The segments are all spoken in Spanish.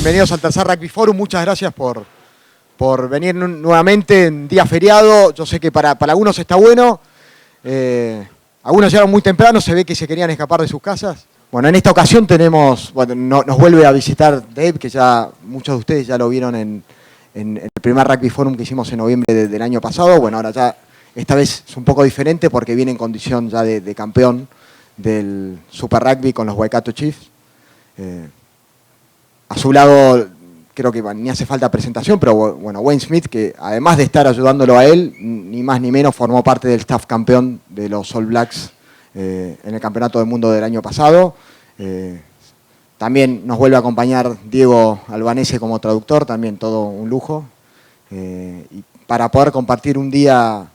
Bienvenidos al tercer Rugby Forum. Muchas gracias por venir nuevamente en día feriado. Yo sé que para algunos está bueno. Algunos llegaron muy temprano, se ve que se querían escapar de sus casas. Bueno, en esta ocasión tenemos, nos vuelve a visitar Dave, que ya muchos de ustedes ya lo vieron en el primer Rugby Forum que hicimos en noviembre del año pasado. Bueno, ahora ya esta vez es un poco diferente porque viene en condición ya de campeón del Super Rugby con los Waikato Chiefs. A su lado, creo que ni hace falta presentación, pero bueno, Wayne Smith, que además de estar ayudándolo a él, ni más ni menos formó parte del staff campeón de los All Blacks en el Campeonato del Mundo del año pasado. También nos vuelve a acompañar Diego Albanese como traductor, también todo un lujo. Y para poder compartir un día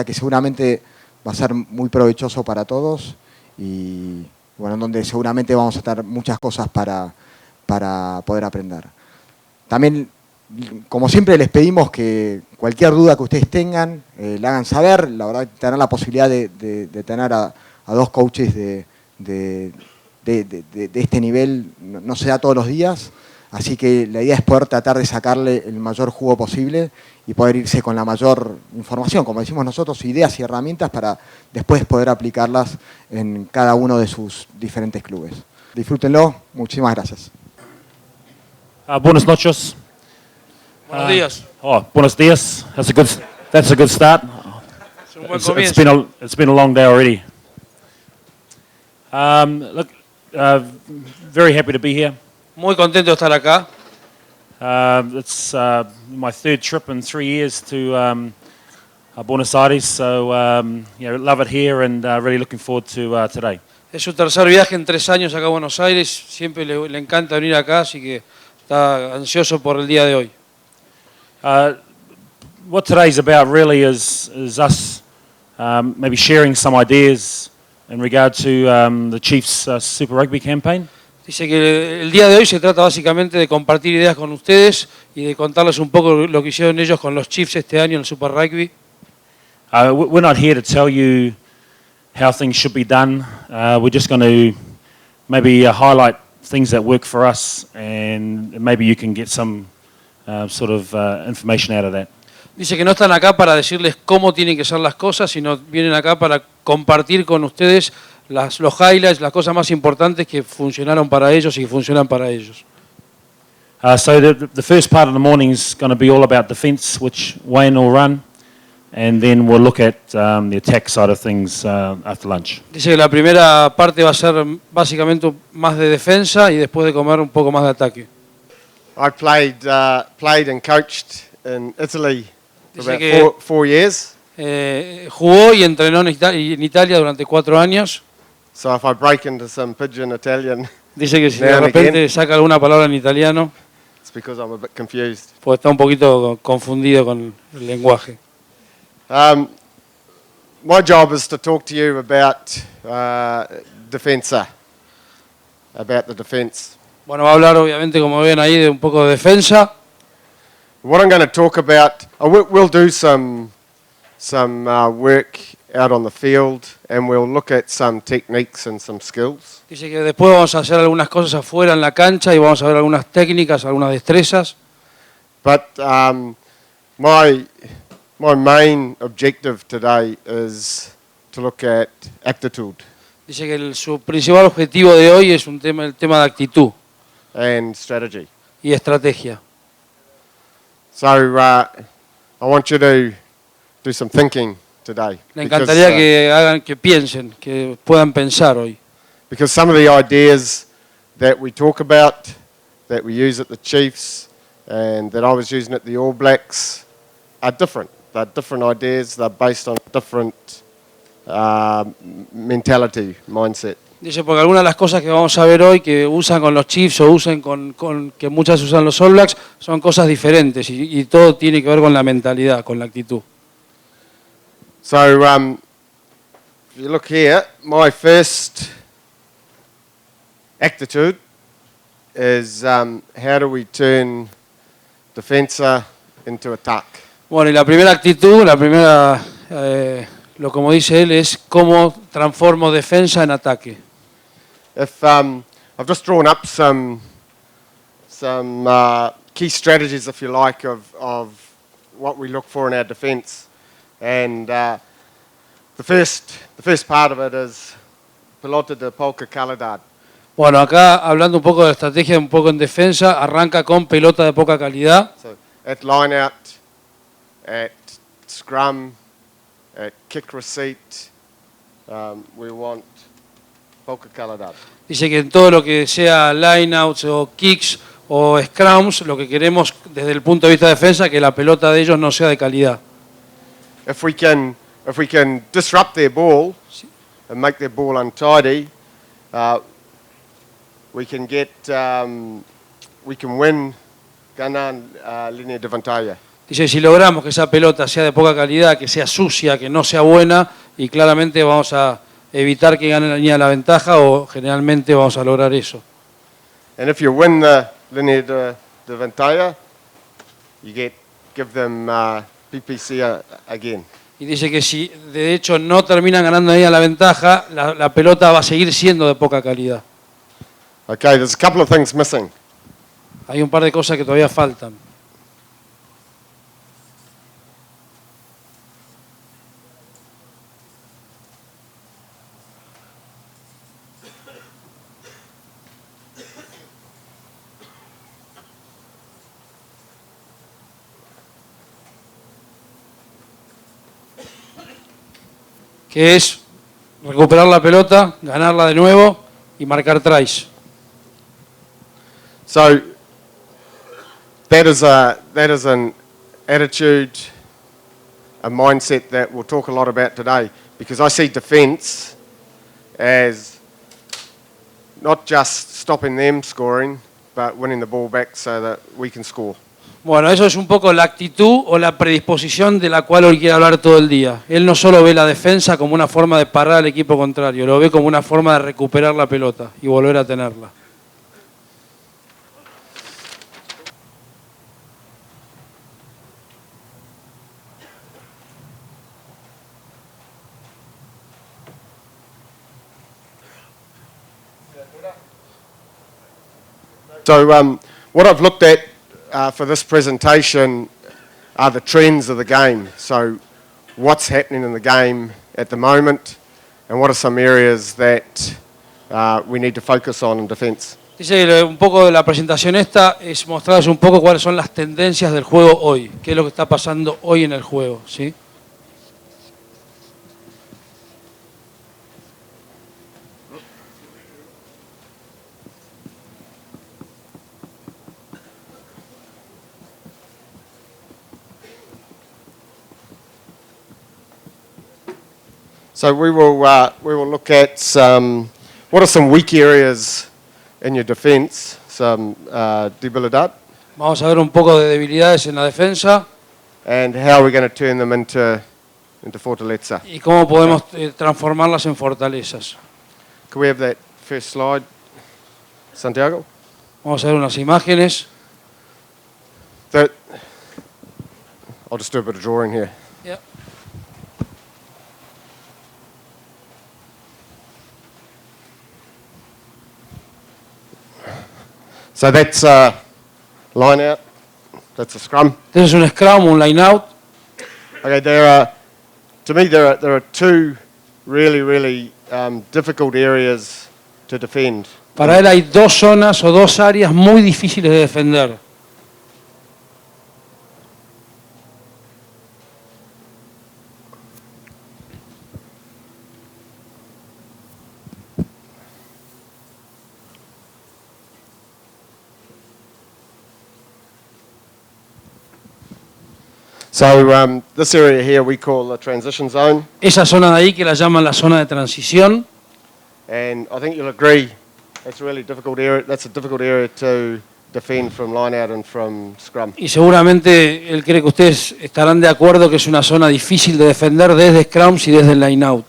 que seguramente va a ser muy provechoso para todos y bueno, en donde seguramente vamos a tener muchas cosas para poder aprender. También, como siempre, les pedimos que cualquier duda que ustedes tengan, la hagan saber. La verdad, tener la posibilidad de tener a dos coaches de este nivel no se da todos los días, así que la idea es poder tratar de sacarle el mayor jugo posible y poder irse con la mayor información, como decimos nosotros, ideas y herramientas para después poder aplicarlas en cada uno de sus diferentes clubes. Disfrútenlo, muchísimas gracias. Buenas noches. Buenos días. Buenos días. That's a good start. Es un buen comienzo. It's been a long day already. Very happy to be here. Muy contento de estar acá. It's my third trip in 3 years to Buenos Aires, so love it here and really looking forward to today. Es su tercer viaje en 3 años acá a Buenos Aires. Siempre le encanta venir acá, así que está ansioso por el día de hoy. What today's about really is us maybe sharing some ideas in regard to the Chiefs Super Rugby campaign. Dice que el día de hoy se trata básicamente de compartir ideas con ustedes y de contarles un poco lo que hicieron ellos con los Chiefs este año en el Super Rugby. We're not here to tell you how things should be done. We're just going to maybe highlight things that work for us, and maybe you can get some sort of information out of that. Dice que no están acá para decirles cómo tienen que ser las cosas, sino vienen acá para compartir con ustedes los highlights, las cosas más importantes que funcionaron para ellos y que funcionan para ellos. So the first part of the morning is going to be all about defense, which Wayne will run. And then we'll look at the attack side of things after lunch. Dice que la primera parte va a ser básicamente más de defensa y después de comer un poco más de ataque. I played and coached in Italy for Dice about que four years. Jugó y entrenó en Italia durante 4 años. So if I break into some pidgin Italian, Dice que si now de and repente again, saca alguna palabra en italiano, it's because I'm a bit confused. pues está un poquito confundido con el lenguaje. My job is to talk to you about Defensa, about the defense. Bueno, va a hablar obviamente, como ven ahí, de un poco de defensa. What I'm going to talk about, we'll do some work out on the field, and we'll look at some techniques and some skills. Dice que después vamos a hacer algunas cosas afuera en la cancha y vamos a ver algunas técnicas, algunas destrezas. But my main objective today is to look at aptitude Dice que su principal objetivo de hoy es el tema de actitud and strategy. y estrategia. So I want you to do some thinking today. Me encantaría que piensen, que puedan pensar hoy. Because some of the ideas that we talk about, that we use at the Chiefs, and that I was using at the All Blacks, are different. They're different ideas. They're based on different mentality, mindset. Dice, porque algunas de las cosas que vamos a ver hoy que usan con los Chiefs o usan que muchas usan los All Blacks son cosas diferentes y todo tiene que ver con la mentalidad, con la actitud. So if you look here, my first attitude is how do we turn Defensa into attack? Bueno, y la primera actitud, como dice él, es cómo transformo defensa en ataque. I've just drawn up some some key strategies, if you like, of what we look for in our defence. And the first part of it is pelota de poca calidad. Bueno, acá hablando un poco de estrategia, un poco en defensa, arranca con pelota de poca calidad. So at line out, at scrum, at kick receipt, we want poca calidad. Dice que en todo lo que sea lineouts o kicks o scrums, lo que queremos desde el punto de vista de defensa, que la pelota de ellos no sea de calidad. If we can disrupt their ball and make their ball untidy, we can win ganar línea de ventaja. Dice, si logramos que esa pelota sea de poca calidad, que sea sucia, que no sea buena, y claramente vamos a evitar que gane la línea de la ventaja o generalmente vamos a lograr eso. And if you win the línea de ventaja, you give them PPC again. Y dice que si de hecho no terminan ganando la línea de la ventaja, la pelota va a seguir siendo de poca calidad. Okay, there's a couple of things missing. Hay un par de cosas que todavía faltan. Que es recuperar la pelota, ganarla de nuevo y marcar tries. So that is an attitude, a mindset that we'll talk a lot about today, because I see defence as not just stopping them scoring, but winning the ball back so that we can score. Bueno, eso es un poco la actitud o la predisposición de la cual hoy quiere hablar todo el día. Él no solo ve la defensa como una forma de parar al equipo contrario, lo ve como una forma de recuperar la pelota y volver a tenerla. So what I've looked at for this presentation are the trends of the game. So what's happening in the game at the moment and what are some areas that we need to focus on in defence. Dice que un poco de la presentación esta es mostrarles un poco cuáles son las tendencias del juego hoy, qué es lo que está pasando hoy en el juego, ¿sí? So we will look at what are some weak areas in your defence, some debilidad, Vamos a ver un poco de debilidades en la defensa and how we're going to turn them into fortaleza. y cómo podemos transformarlas en fortalezas. Can we have that first slide, Santiago? Vamos a ver unas imágenes. I'll just do a bit of drawing here. Yeah. So that's line out, that's a scrum. Este es un scrum, un line out. Okay, to me there are two really difficult areas to defend. Para él hay dos zonas o dos áreas muy difíciles de defender. So this area here we call the transition zone, Esa zona de ahí que la llaman la zona de transición. and I think you'll agree that's a really difficult area. That's a difficult area to defend from line out and from scrum. Y seguramente él cree que ustedes estarán de acuerdo que es una zona difícil de defender desde scrums y desde el line out.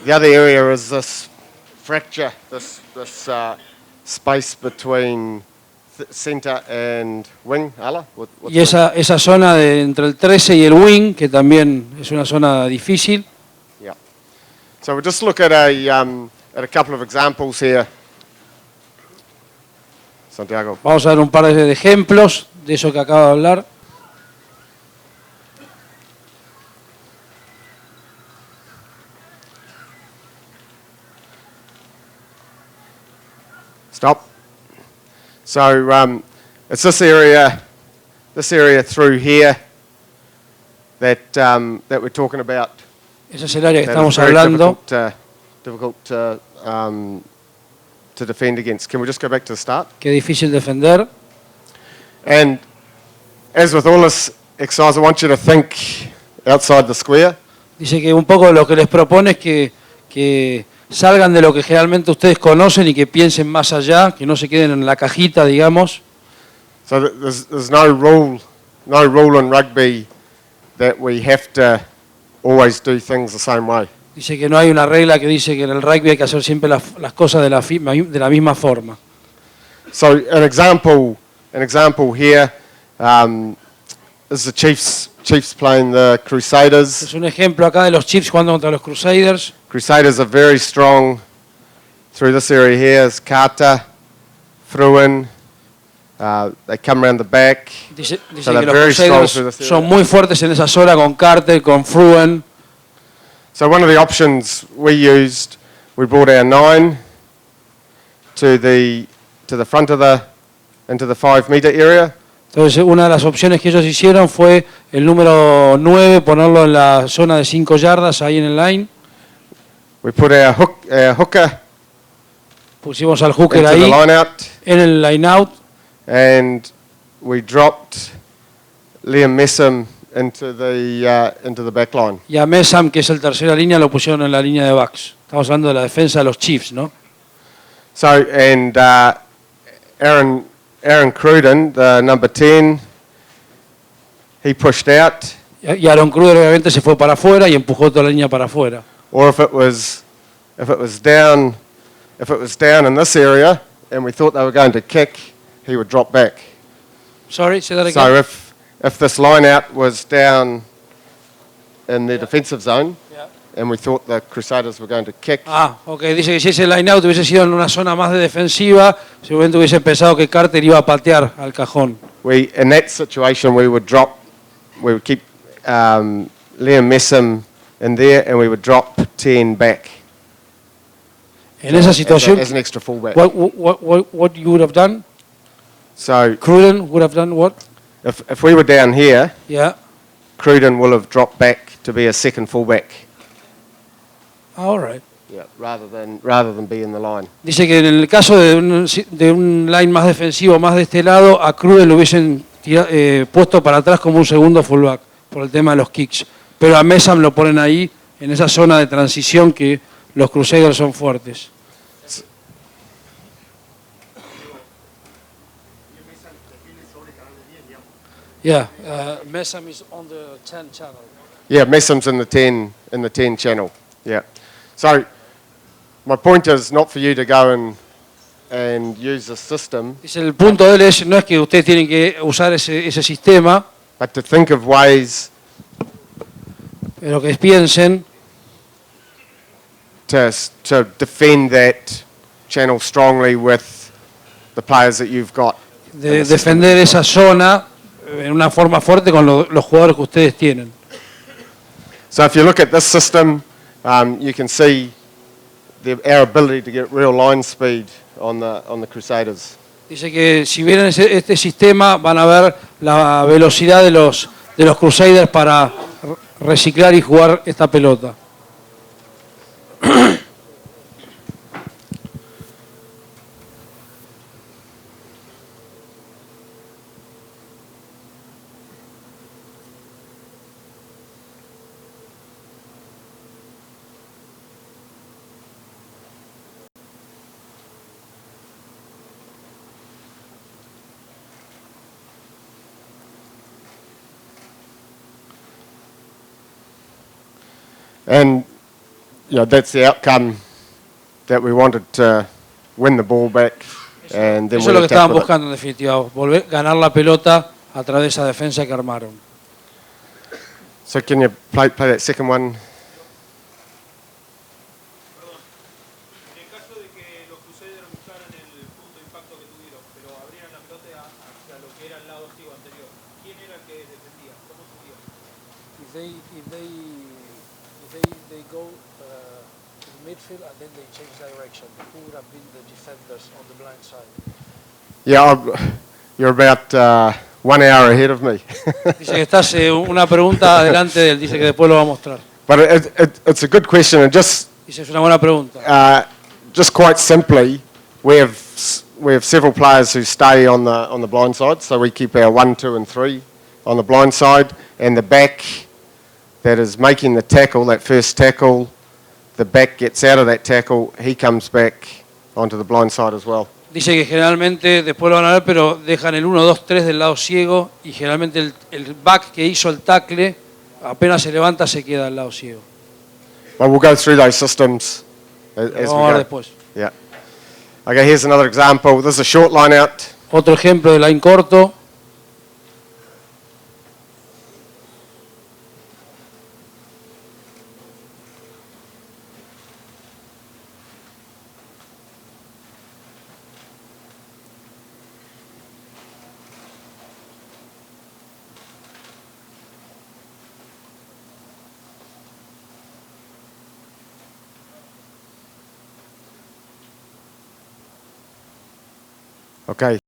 The other area is this fracture, this space between center and wing. Ala, Y esa zona entre el 13 y el wing, que también es una zona difícil. Yeah. So we'll just look at a couple of examples here. Santiago. Vamos a ver un par de ejemplos de eso que acabo de hablar. Stop. So it's this area through here that we're talking about. Ese es el área que That is estamos very hablando. difficult to defend against. Can we just go back to the start? Qué difícil defender. And as with all this exercise, I want you to think outside the square. Dice que un poco lo que les propone es que salgan de lo que generalmente ustedes conocen y que piensen más allá, que no se queden en la cajita, digamos. So there's no rule in rugby that we have to always do things the same way. Dice que no hay una regla que dice que en el rugby hay que hacer siempre las cosas de la misma forma. So an example here is the Chiefs playing the Crusaders. Es un ejemplo acá de los Chiefs jugando contra los Crusaders. Crusaders are very strong through this area here. Is Carter, Fruin. They come around the back. Dice So que they're los very strong Crusaders through this area. son muy fuertes en esa zona con Carter, con Fruin. So one of the options we used, we brought our 9 to the front of into the 5 meter area. Entonces una de las opciones que ellos hicieron fue el número 9, ponerlo en la zona de 5 yardas, ahí en el line. We put our hooker Pusimos al hooker into the ahí, line out, en el line out. and we dropped Liam Messam into the back line. Y a Messam, que es el tercera línea, lo pusieron en la línea de backs. Estamos hablando de la defensa de los Chiefs, ¿no? So and Aaron Cruden, the number 10, he pushed out. Y Aaron Kruger obviamente se fue para afuera y empujó toda la línea para afuera. Or if it was down in this area and we thought they were going to kick, he would drop back. Sorry, say that again. So if this line out was down in the defensive zone, Yeah. and we thought the Crusaders were going to kick, Ok, dice que si ese line out hubiese sido en una zona más de defensiva, seguramente hubiese pensado que Carter iba a patear al cajón. in that situation we would keep Liam Messam in there, and we would drop 10 back. En esa situación, as an extra fullback. what you would have done? So Cruden would have done what? if we were down here, Yeah. Cruden will have dropped back to be a second fullback. All right. Yeah, rather than be in the line. Dice que en el caso de un line más defensivo, más de este lado, a Cruden lo hubiesen puesto para atrás como un segundo fullback por el tema de los kicks. Pero a Messam lo ponen ahí, en esa zona de transición que los Crusaders son fuertes. Yeah, Messam is on the 10 channel. Yeah, Messam's in the 10 channel. Yeah. So my point is not for you to go and use the system, Dice, el punto de él no es que ustedes tienen que usar ese sistema, but to think of ways pero que piensen to defend that channel strongly with the players that you've got. de defender esa zona en una forma fuerte con los jugadores que ustedes tienen. So if you look at this system, you can see our ability to get real line speed on the Crusaders. Dice que si vieran este sistema van a ver la velocidad de los Crusaders para reciclar y jugar esta pelota. And that's the outcome that we wanted to win the ball back. And then Eso we es lo que attack estaban with it. buscando en definitiva, ganar la pelota a través de esa defensa que armaron. So can you play that second one? En caso de que los Crusaders buscaran el punto de impacto que tuvieron, pero lo que era el lado ciego anterior. ¿Quién era el que defendía? ¿Cómo subía? If they go to the midfield and then they change direction, who would have been the defenders on the blind side? Yeah, you're about 1 hour ahead of me. Dice que estás una pregunta adelante de él, dice que después lo va a mostrar. But it's a good question, and Dice es una buena pregunta. just quite simply, we have several players who stay on the blind side, so we keep our 1, 2, and 3 on the blind side, and the back that is making the tackle, that first tackle, the back gets out of that tackle, he comes back onto the blind side as well. Dice que generalmente, después lo van a ver, pero dejan el 1, 2, 3 del lado ciego y generalmente el back que hizo el tackle, apenas se levanta, se queda al lado ciego. But we'll go through those systems as we Vamos a ver go. después. Yeah. Okay, here's another example. This is a short line out. Otro ejemplo de line corto. Okay.